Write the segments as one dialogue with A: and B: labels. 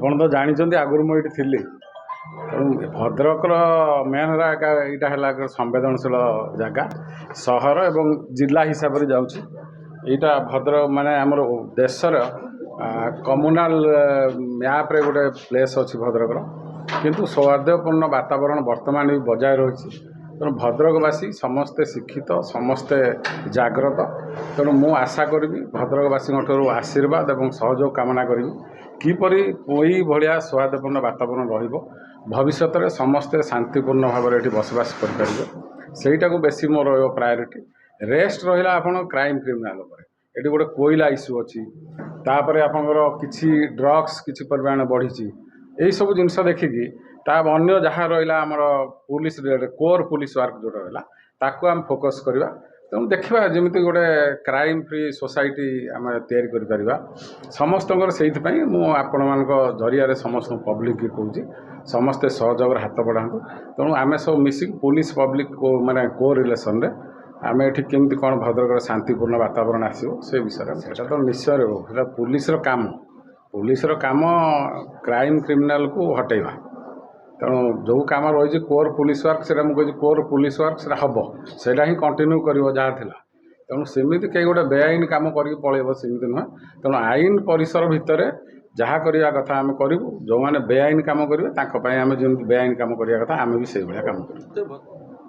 A: ଆପଣ ତ ଜାଣିଛନ୍ତି ଆଗରୁ ମୁଁ ଏଇଠି ଥିଲି। ତେଣୁ ଭଦ୍ରକର ମେନ୍ ଏଇଟା ହେଲା ଏକ ସମ୍ବେଦନଶୀଳ ଜାଗା, ସହର ଏବଂ ଜିଲ୍ଲା ହିସାବରେ ଯାଉଛି। ଏଇଟା ଭଦ୍ରକ ମାନେ ଆମର ଦେଶର କମ୍ୟୁନାଲ ମ୍ୟାପ୍ରେ ଗୋଟେ ପ୍ଲେସ୍ ଅଛି ଭଦ୍ରକର, କିନ୍ତୁ ସୌହାର୍ଦ୍ଦ୍ୟପୂର୍ଣ୍ଣ ବାତାବରଣ ବର୍ତ୍ତମାନ ବି ବଜାୟ ରହିଛି। ତେଣୁ ଭଦ୍ରକବାସୀ ସମସ୍ତେ ଶିକ୍ଷିତ, ସମସ୍ତେ ଜାଗ୍ରତ। ତେଣୁ ମୁଁ ଆଶା କରିବି ଭଦ୍ରକବାସୀଙ୍କ ଠାରୁ ଆଶୀର୍ବାଦ ଏବଂ ସହଯୋଗ କାମନା କରିବି। କିପରି ଏଇ ଭଳିଆ ସୌହାର୍ଦ୍ଦ୍ୟପୂର୍ଣ୍ଣ ବାତାବରଣ ରହିବ, ଭବିଷ୍ୟତରେ ସମସ୍ତେ ଶାନ୍ତିପୂର୍ଣ୍ଣ ଭାବରେ ଏଠି ବସବାସ କରିପାରିବେ, ସେଇଟାକୁ ବେଶୀ ମୋର ରହିବ ପ୍ରାୟୋରିଟି। ରେଷ୍ଟ ରହିଲା ଆପଣ କ୍ରାଇମ୍ କ୍ରିମିନାଲ ଉପରେ। ଏଠି ଗୋଟେ କୋଇଲା ଇସ୍ୟୁ ଅଛି, ତାପରେ ଆପଣଙ୍କର କିଛି ଡ୍ରଗ୍ସ କିଛି ପରିମାଣ ବଢ଼ିଛି। ଏଇସବୁ ଜିନିଷ ଦେଖିକି ତା ଅନ୍ୟ ଯାହା ରହିଲା ଆମର ପୁଲିସ କୋର୍ ପୁଲିସ ୱାର୍କ ଯେଉଁଟା ରହିଲା ତାକୁ ଆମେ ଫୋକସ୍ କରିବା। ତେଣୁ ଦେଖିବା ଯେମିତି ଗୋଟେ କ୍ରାଇମ୍ ଫ୍ରି ସୋସାଇଟି ଆମେ ତିଆରି କରିପାରିବା ସମସ୍ତଙ୍କର। ସେଇଥିପାଇଁ ମୁଁ ଆପଣମାନଙ୍କ ଜରିଆରେ ସମସ୍ତଙ୍କୁ ପବ୍ଲିକକୁ କହୁଛି, ସମସ୍ତେ ସହଯୋଗର ହାତ ବଢ଼ାନ୍ତୁ। ତେଣୁ ଆମେ ସବୁ ମିଶିକି ପୁଲିସ ପବ୍ଲିକ ମାନେ କୋ ରିଲେସନରେ ଆମେ ଏଠି କେମିତି କ'ଣ ଭଦ୍ରକର ଶାନ୍ତିପୂର୍ଣ୍ଣ ବାତାବରଣ ଆସିବ ସେ ବିଷୟରେ ସେଇଟା ତ ନିଶ୍ଚୟ ରହିବ। ସେଇଟା ପୁଲିସର କାମ। ପୁଲିସର କାମ କ୍ରାଇମ୍ କ୍ରିମିନାଲକୁ ହଟେଇବା। ତେଣୁ ଯେଉଁ କାମ ରହିଛି କୋର୍ ପୁଲିସ ୱାର୍କ, ସେଇଟା ମୁଁ କହୁଛି କୋର୍ ପୁଲିସ ୱାର୍କ ସେଇଟା ହେବ, ସେଇଟା ହିଁ କଣ୍ଟିନ୍ୟୁ କରିବ ଯାହା ଥିଲା। ତେଣୁ ସେମିତି କେହି ଗୋଟେ ବେଆଇନ କାମ କରିକି ପଳେଇବ ସେମିତି ନୁହେଁ। ତେଣୁ ଆଇନ ପରିସର ଭିତରେ ଯାହା କରିବା କଥା ଆମେ କରିବୁ। ଯେଉଁମାନେ ବେଆଇନ କାମ କରିବେ ତାଙ୍କ ପାଇଁ ଆମେ ଯେମିତି ବେଆଇନ କାମ କରିବା କଥା ଆମେ ବି ସେଇଭଳିଆ କାମ କରିବୁ।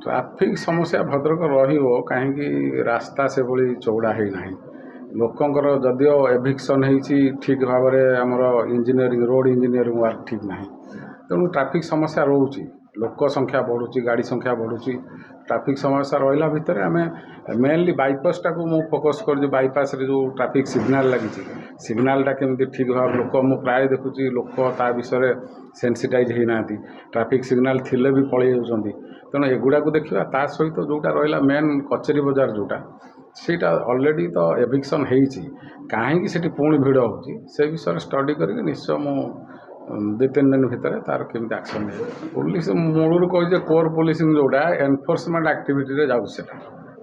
A: ଟ୍ରାଫିକ୍ ସମସ୍ୟା ଭଦ୍ରକ ରହିବ କାହିଁକି? ରାସ୍ତା ସେଭଳି ଚଉଡ଼ା ହେଇନାହିଁ। ଲୋକଙ୍କର ଯଦିଓ ଏଭିକ୍ସନ୍ ହେଇଛି ଠିକ୍ ଭାବରେ, ଆମର ଇଞ୍ଜିନିୟରିଂ ରୋଡ଼ ଇଞ୍ଜିନିୟରିଂ ୱାର୍କ ଠିକ୍ ନାହିଁ। ତେଣୁ ଟ୍ରାଫିକ୍ ସମସ୍ୟା ରହୁଛି। ଲୋକ ସଂଖ୍ୟା ବଢ଼ୁଛି, ଗାଡ଼ି ସଂଖ୍ୟା ବଢ଼ୁଛି, ଟ୍ରାଫିକ୍ ସମସ୍ୟା ରହିଲା ଭିତରେ ଆମେ ମେନଲି ବାଇପାସ୍ଟାକୁ ମୁଁ ଫୋକସ୍ କରୁଛି। ବାଇପାସ୍ରେ ଯେଉଁ ଟ୍ରାଫିକ୍ ସିଗ୍ନାଲ୍ ଲାଗିଛି, ସିଗ୍ନାଲ୍ଟା କେମିତି ଠିକ୍ ଭାବରେ ମୁଁ ପ୍ରାୟ ଦେଖୁଛି ଲୋକ ତା ବିଷୟରେ ସେନ୍ସିଟାଇଜ୍ ହେଇନାହାନ୍ତି। ଟ୍ରାଫିକ୍ ସିଗ୍ନାଲ୍ ଥିଲେ ବି ପଳେଇ ଯାଉଛନ୍ତି। ତେଣୁ ଏଗୁଡ଼ାକୁ ଦେଖିବା। ତା ସହିତ ଯେଉଁଟା ରହିଲା ମେନ୍ କଚେରୀ ବଜାର ଯେଉଁଟା, ସେଇଟା ଅଲରେଡ଼ି ତ ଏଭିକ୍ସନ୍ ହେଇଛି, କାହିଁକି ସେଠି ପୁଣି ଭିଡ଼ ହେଉଛି ସେ ବିଷୟରେ ଷ୍ଟଡ଼ି କରିକି ନିଶ୍ଚୟ ମୁଁ 2-3 ଦିନ ଭିତରେ ତାର କେମିତି ଆକ୍ସନ୍ ନେବେ। ପୁଲିସ ମୂଳରୁ କହିছে କୋର୍ ପୋଲିସିଂ ଯେଉଁଟା ଏନଫୋର୍ସମେଣ୍ଟ ଆକ୍ଟିଭିଟିରେ ଯାଉଛି, ସେଟା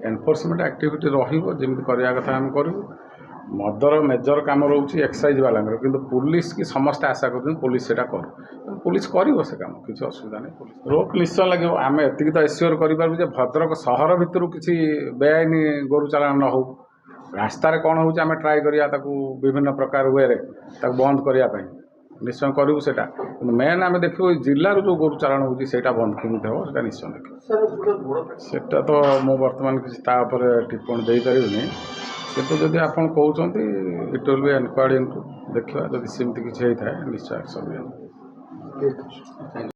A: ଏନଫୋର୍ସମେଣ୍ଟ ଆକ୍ଟିଭିଟି ରହିବ ଯେମିତି କରିବା କଥା ଆମେ କରିବୁ। ମଦର ମେଜର କାମ ରହୁଛି ଏକ୍ସାଇଜ୍ ବାଲାଙ୍କର, କିନ୍ତୁ ପୁଲିସ କି ସମସ୍ତେ ଆଶା କରୁଛନ୍ତି ପୁଲିସ ସେଇଟା କରୁ। ପୁଲିସ କରିବ ସେ କାମ, କିଛି ଅସୁବିଧା ନାହିଁ। ରୋକ୍ ନିଶ୍ଚୟ ଲାଗିବ। ଆମେ ଏତିକି ତ ଏସ୍ୟୋର କରିପାରିବୁ ଯେ ଭଦ୍ରକ ସହର ଭିତରୁ କିଛି ବେଆଇନ ଗୋରୁ ଚାଲାଣ ନ ହେଉ। ରାସ୍ତାରେ କ'ଣ ହେଉଛି ଆମେ ଟ୍ରାଏ କରିବା ତାକୁ ବିଭିନ୍ନ ପ୍ରକାର ୱେରେ ତାକୁ ବନ୍ଦ କରିବା ପାଇଁ, ନିଶ୍ଚୟ କରିବୁ ସେଇଟା। କିନ୍ତୁ ମେନ୍ ଆମେ ଦେଖିବୁ ଜିଲ୍ଲାରୁ ଯେଉଁ ଗୋରୁ ଚାଲାଣ ହେଉଛି ସେଇଟା ବନ୍ଦ କେମିତି ହେବ ସେଇଟା ନିଶ୍ଚୟ ଦେଖିବୁ। ସେଇଟା ତ ମୁଁ ବର୍ତ୍ତମାନ କିଛି ତା ଉପରେ ଟିପ୍ପଣୀ ଦେଇପାରିବିନି, କିନ୍ତୁ ଯଦି ଆପଣ କହୁଛନ୍ତି ଇଟ୍ ୱିଲ୍ ବି ଏନକ୍ୱାର୍ଡ ଇନ୍ଟୁ, ଦେଖିବା ଯଦି ସେମିତି କିଛି ହେଇଥାଏ ନିଶ୍ଚୟ ଆକ୍ସନ୍ ନିଆଯିବ।